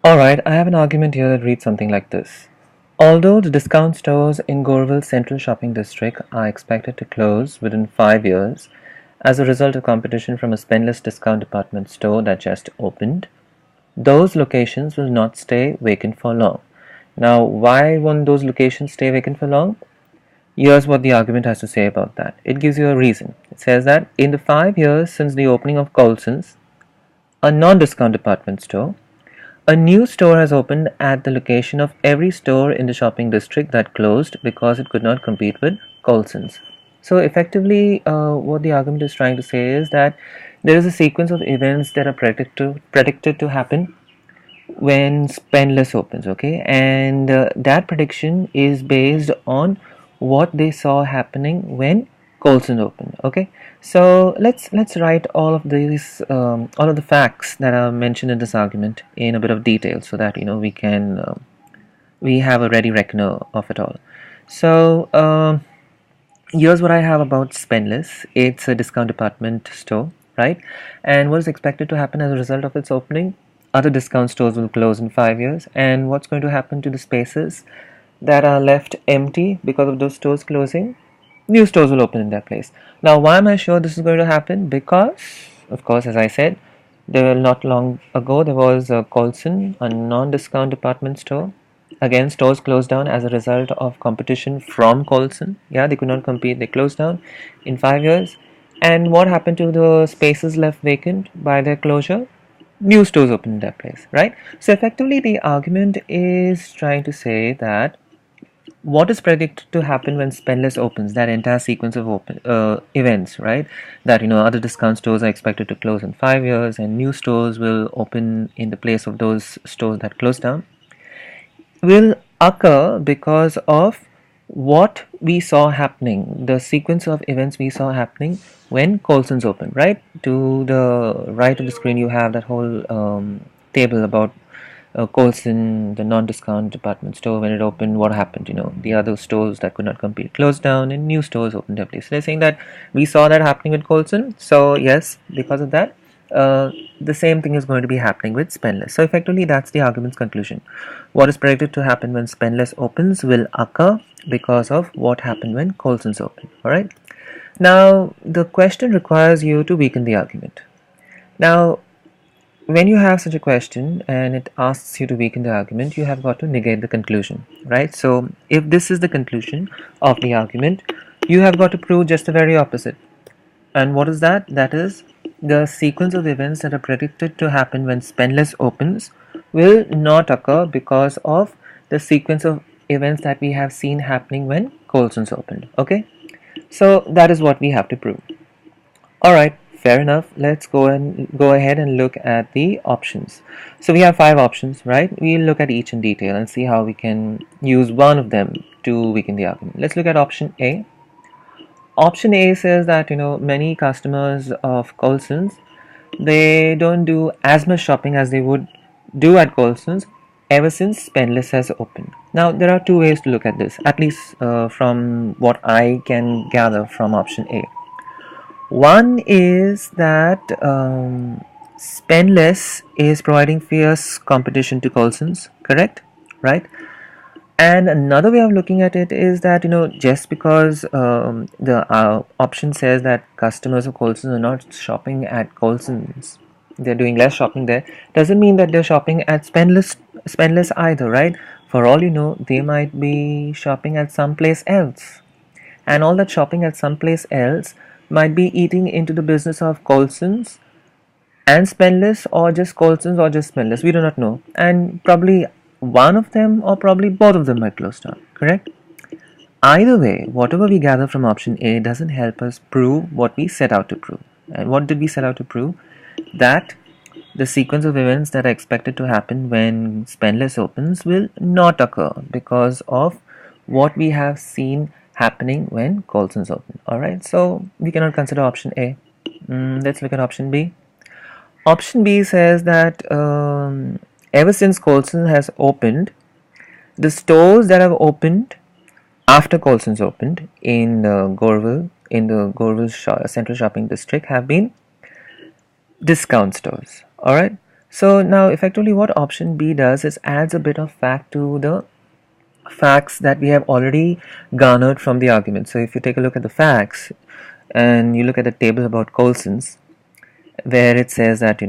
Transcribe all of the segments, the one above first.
Alright, I have an argument here that reads something like this. Although the discount stores in Goreville's Central Shopping District are expected to close within 5 years as a result of competition from a spendless discount department store that just opened, those locations will not stay vacant for long. Now, why won't those locations stay vacant for long? Here's what the argument has to say about that. It gives you a reason. It says that in the 5 years since the opening of Colson's, a non-discount department store, a new store has opened at the location of every store in the shopping district that closed because it could not compete with Colson's. So effectively, what the argument is trying to say is that there is a sequence of events that are predicted to happen when Spendless opens, okay, and that prediction is based on what they saw happening when Colson opened. Okay, so let's write all of these all of the facts that are mentioned in this argument in a bit of detail so that we have a ready reckoner of it all. So here's what I have about Spendless. It's a discount department store, right? And what is expected to happen as a result of its opening? Other discount stores will close in 5 years. And what's going to happen to the spaces that are left empty because of those stores closing? New stores will open in their place. Now, why am I sure this is going to happen? Because, of course, as I said, not long ago there was a Colson, a non-discount department store. Again, stores closed down as a result of competition from Colson. Yeah, they could not compete. They closed down in 5 years. And what happened to the spaces left vacant by their closure? New stores opened in their place, right? So effectively, the argument is trying to say that what is predicted to happen when Spendless opens, that entire sequence of events, right? That other discount stores are expected to close in 5 years, and new stores will open in the place of those stores that closed down, will occur because of what we saw happening, the sequence of events we saw happening when Colson's opened, right? To the right of the screen, you have that whole table about Colson, the non-discount department store. When it opened, what happened? The other stores that could not compete closed down, and new stores opened their place. So they're saying that we saw that happening with Colson. So yes, because of that, the same thing is going to be happening with Spendless. So effectively, that's the argument's conclusion. What is predicted to happen when Spendless opens will occur because of what happened when Colson's opened. All right. Now, the question requires you to weaken the argument. Now, when you have such a question and it asks you to weaken the argument, you have got to negate the conclusion, right? So, if this is the conclusion of the argument, you have got to prove just the very opposite. And what is that? That is, the sequence of events that are predicted to happen when Spendless opens will not occur because of the sequence of events that we have seen happening when Colson's opened. Okay, so that is what we have to prove. Alright, fair enough. Let's go ahead and look at the options. So we have 5 options, right? We'll look at each in detail and see how we can use one of them to weaken the argument. Let's look at option A. Option A says that many customers of Colson's, they don't do as much shopping as they would do at Colson's ever since Spendless has opened. Now there are 2 ways to look at this, at least from what I can gather from option A. One is that Spendless is providing fierce competition to Colson's, correct? Right? And another way of looking at it is that just because the option says that customers of Colson's are not shopping at Colson's, they're doing less shopping there, doesn't mean that they're shopping at Spendless either, right? For all you know, they might be shopping at someplace else, and all that shopping at someplace else might be eating into the business of Colson's and Spendless, or just Colson's or just Spendless. We do not know, and probably one of them or probably both of them might close down, correct? Either way, whatever we gather from option A doesn't help us prove what we set out to prove. And what did we set out to prove? That the sequence of events that are expected to happen when Spendless opens will not occur because of what we have seen happening when Colson's open. Alright, so we cannot consider option A. Let's look at option B. Option B says that ever since Colson has opened, the stores that have opened after Colson's opened in Goreville, Central Shopping District, have been discount stores. Alright, So now effectively what option B does is adds a bit of fact to the facts that we have already garnered from the argument. So if you take a look at the facts and you look at the table about Colson's, where it says that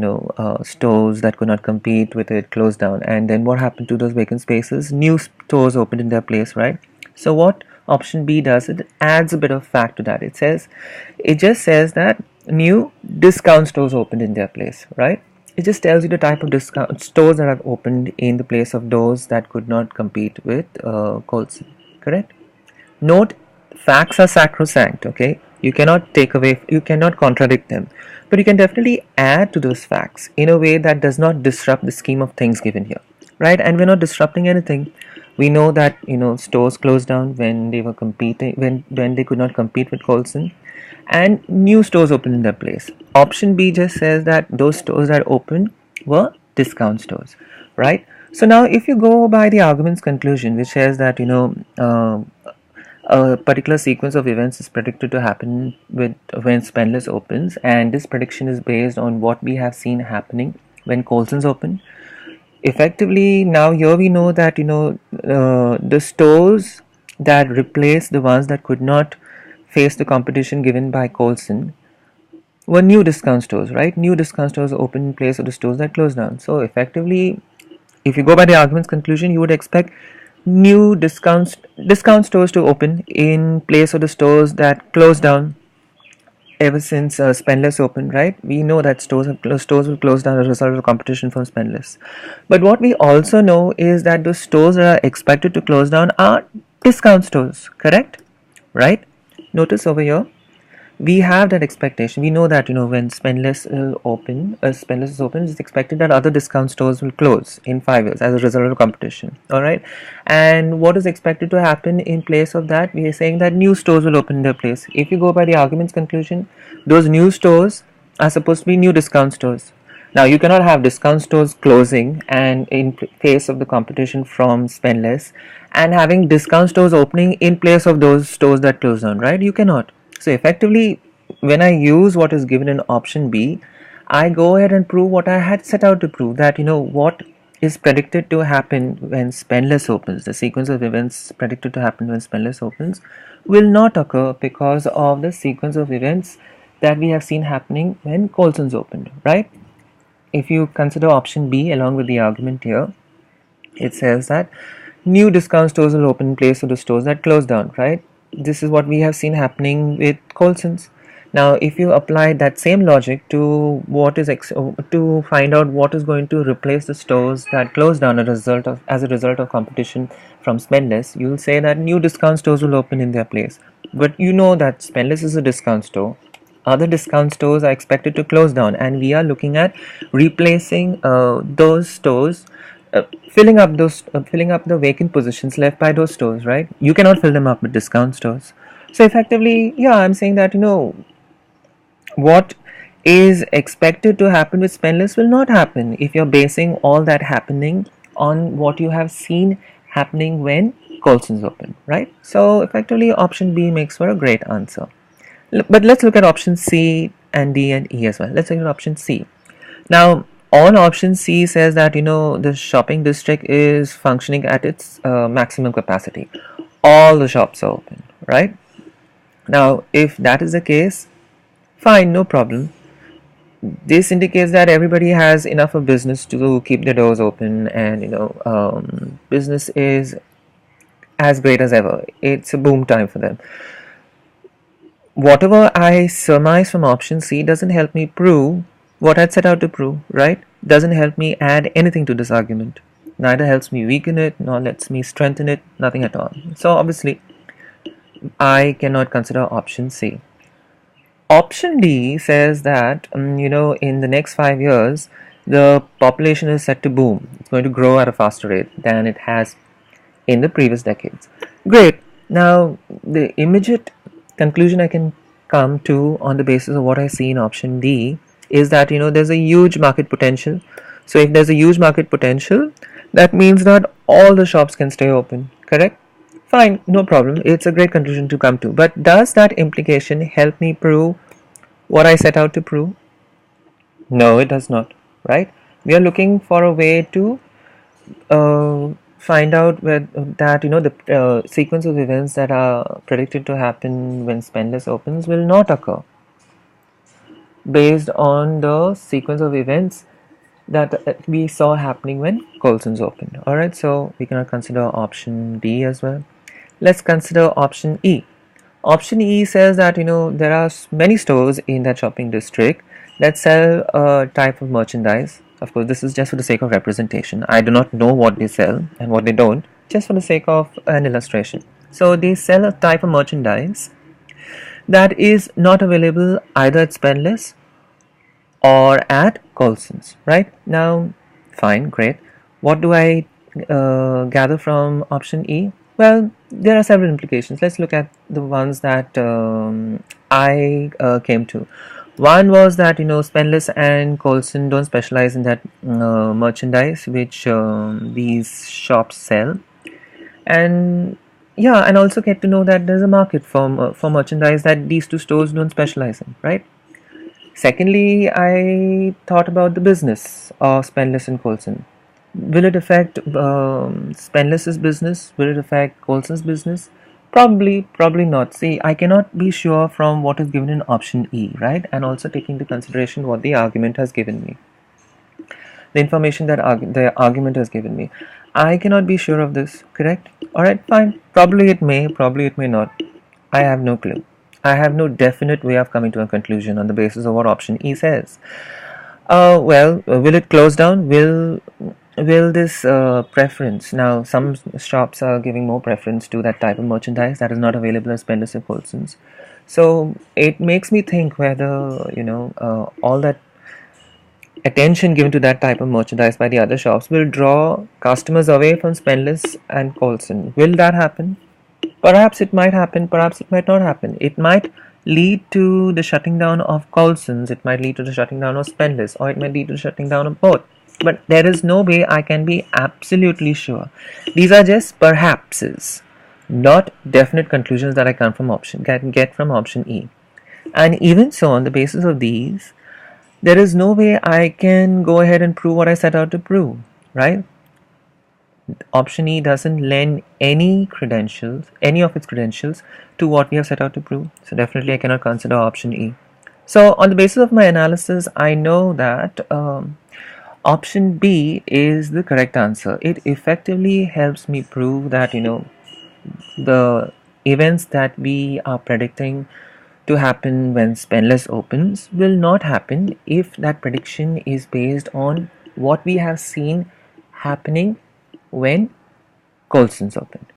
stores that could not compete with it closed down, and then what happened to those vacant spaces? New stores opened in their place, right? So what option B does, it adds a bit of fact to that. It just says that new discount stores opened in their place, right? It just tells you the type of discount stores that have opened in the place of those that could not compete with Colson, correct? Note, facts are sacrosanct, okay? You cannot contradict them, but you can definitely add to those facts in a way that does not disrupt the scheme of things given here, right? And we're not disrupting anything. We know that stores closed down when they were competing, when they could not compete with Colson, and new stores opened in their place. Option B just says that those stores that opened were discount stores, right? So now, if you go by the argument's conclusion, which says that a particular sequence of events is predicted to happen with when Spenless opens, and this prediction is based on what we have seen happening when Colson's open. Effectively, now here we know that the stores that replace the ones that could not face the competition given by Colson were new discount stores, right? New discount stores open in place of the stores that closed down. So effectively, if you go by the argument's conclusion, you would expect new discount stores to open in place of the stores that closed down ever since Spenless opened, right? We know that stores will close down as a result of competition from Spenless. But what we also know is that the stores that are expected to close down are discount stores, correct? Right? Notice over here, we have that expectation. We know that when Spenless Spenless is open, it's expected that other discount stores will close in 5 years as a result of competition. All right, and what is expected to happen in place of that? We are saying that new stores will open in their place. If you go by the argument's conclusion, those new stores are supposed to be new discount stores. Now you cannot have discount stores closing and in place of the competition from Spenless, and having discount stores opening in place of those stores that close down, right? You cannot. So effectively, when I use what is given in option B, I go ahead and prove what I had set out to prove, that what is predicted to happen when Spenless opens, the sequence of events predicted to happen when Spenless opens, will not occur because of the sequence of events that we have seen happening when Colson's opened, right? If you consider option B along with the argument here, it says that new discount stores will open in place of the stores that closed down, right? This is what we have seen happening with Colson's. Now, if you apply that same logic to to find out what is going to replace the stores that closed down as a result of competition from Spenless, you will say that new discount stores will open in their place. But you know that Spenless is a discount store. Other discount stores are expected to close down, and we are looking at replacing those stores, filling up the vacant positions left by those stores, right? You cannot fill them up with discount stores. So effectively, yeah, I'm saying that what is expected to happen with Spenless will not happen if you're basing all that happening on what you have seen happening when Colson's open, right? So effectively, option B makes for a great answer. But let's look at option C and D and E as well. Let's look at option C. Now, on option C says that the shopping district is functioning at its maximum capacity. All the shops are open, right? Now, if that is the case, fine, no problem. This indicates that everybody has enough of business to keep their doors open, and business is as great as ever. It's a boom time for them. Whatever I surmise from option C doesn't help me prove what I'd set out to prove, right? Doesn't help me add anything to this argument. Neither helps me weaken it, nor lets me strengthen it, nothing at all. So obviously, I cannot consider option C. Option D says that, in the next 5 years, the population is set to boom. It's going to grow at a faster rate than it has in the previous decades. Great. Now, the immediate conclusion I can come to on the basis of what I see in option D is that there's a huge market potential. So if there's a huge market potential, that means that all the shops can stay open, correct? Fine, no problem. It's a great conclusion to come to. But does that implication help me prove what I set out to prove? No, it does not, right? We are looking for a way to find out where that the sequence of events that are predicted to happen when Spenless opens will not occur based on the sequence of events that we saw happening when Colson's opened. Alright, so we cannot consider option D as well. Let's consider option E. Option E says that there are many stores in that shopping district that sell a type of merchandise. Of course, this is just for the sake of representation. I do not know what they sell and what they don't, just for the sake of an illustration. So they sell a type of merchandise that is not available either at Spenless or at Colson's. Right now, fine, great. What do I gather from option E? Well, there are several implications. Let's look at the ones that I came to. One was that Spenless and Colson don't specialize in that merchandise which these shops sell, and yeah, and also get to know that there's a market for merchandise that these two stores don't specialize in, right? Secondly, I thought about the business of Spenless and Colson. Will it affect Spenless's business? Will it affect Colson's business? Probably not. See, I cannot be sure from what is given in option E, right? And also taking into consideration what the argument has given me, the information that the argument has given me. I cannot be sure of this, correct? Alright, fine. Probably it may not. I have no clue. I have no definite way of coming to a conclusion on the basis of what option E says. Will it close down? Will this preference, now some shops are giving more preference to that type of merchandise that is not available as Spenless and Colson's. So it makes me think whether all that attention given to that type of merchandise by the other shops will draw customers away from Spenless and Colson. Will that happen? Perhaps it might happen, perhaps it might not happen. It might lead to the shutting down of Colson's, it might lead to the shutting down of Spenless, or it might lead to the shutting down of both. But there is no way I can be absolutely sure. These are just perhapses, not definite conclusions that I can get from option E. And even so, on the basis of these, there is no way I can go ahead and prove what I set out to prove, right? Option E doesn't lend any of its credentials to what we have set out to prove. So definitely I cannot consider option E. So on the basis of my analysis, I know that option B is the correct answer. It effectively helps me prove that the events that we are predicting to happen when Spenless opens will not happen if that prediction is based on what we have seen happening when Colson's opened.